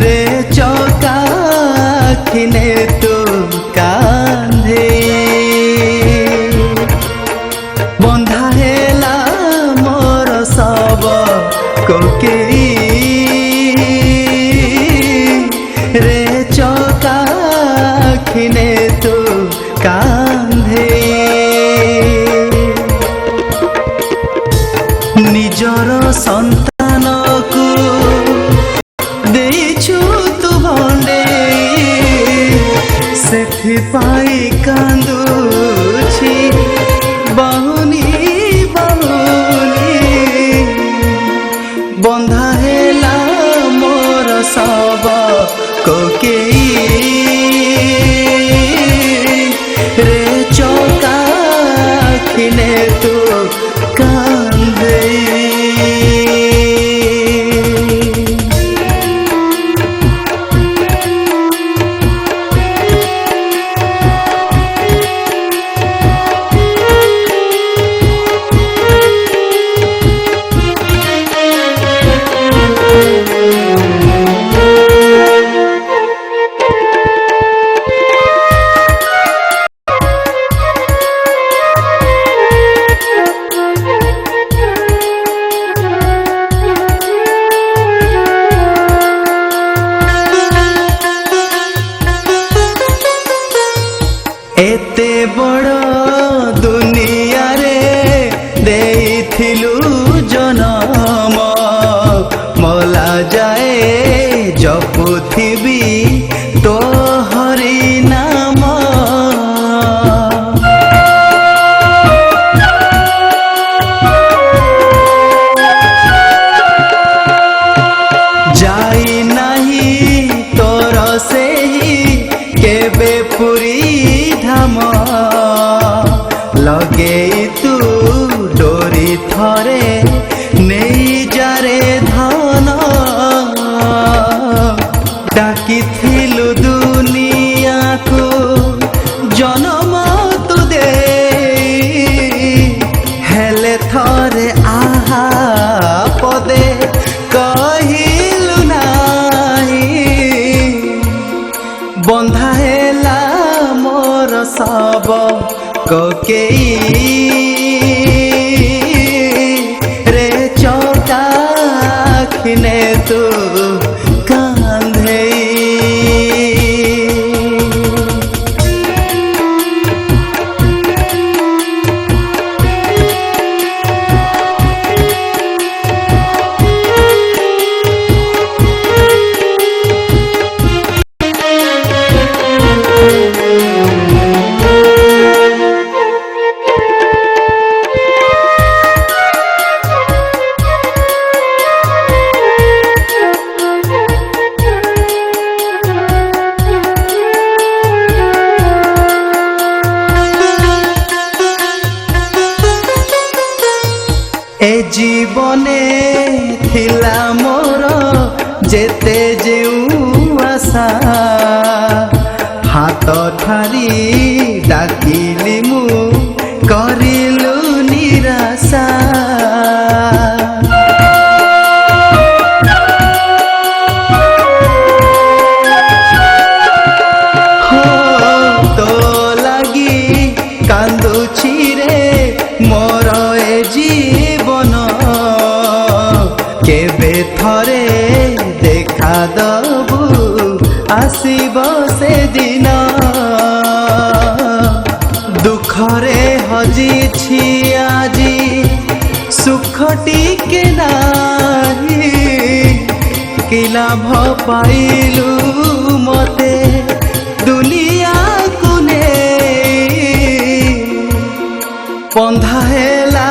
रे चौकाखिने तू कांधे बंधा हेला मोर सब कोकेई रे चौकाखिने तू कांधे निजर संतान को देइछु तू भंडे सेथि पाई कांदुछि बहुनी बहुनी बंधा हेला मोर सब कोकेई रे चौकाखिने तू कांधे एते बड़ दुनिया रे देइथिलु जनम मला जाए जपुथिबी तो हरि नाम जाई नाही तोर सेही केबे पुरी धाम लगे तू डोरी थरे नहीं जारे धन डाकी थिलु दुनिया को जन्म तू दे हेले थरे आहा पदे कहिलु नाही बंधा हेला मोर सब कोकेई रे चौकाखिने तू कांधे ए जीवने थिला मोर जेते जेउ आशा हाथ ठारी डाकिली मु करिलु निराशा हो तो लगी कांदुछि रे मोर ए जीवन केबे थरे देखा दबु आसीब से दिन दुखरे हजिछि आजी सुख टिके नाही कि लाभ पाइलु मते दुनिया को नहीं बंधा हेला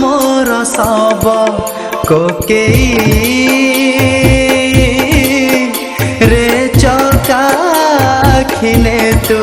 मोर सब कोकेई रे चौकाखिने तू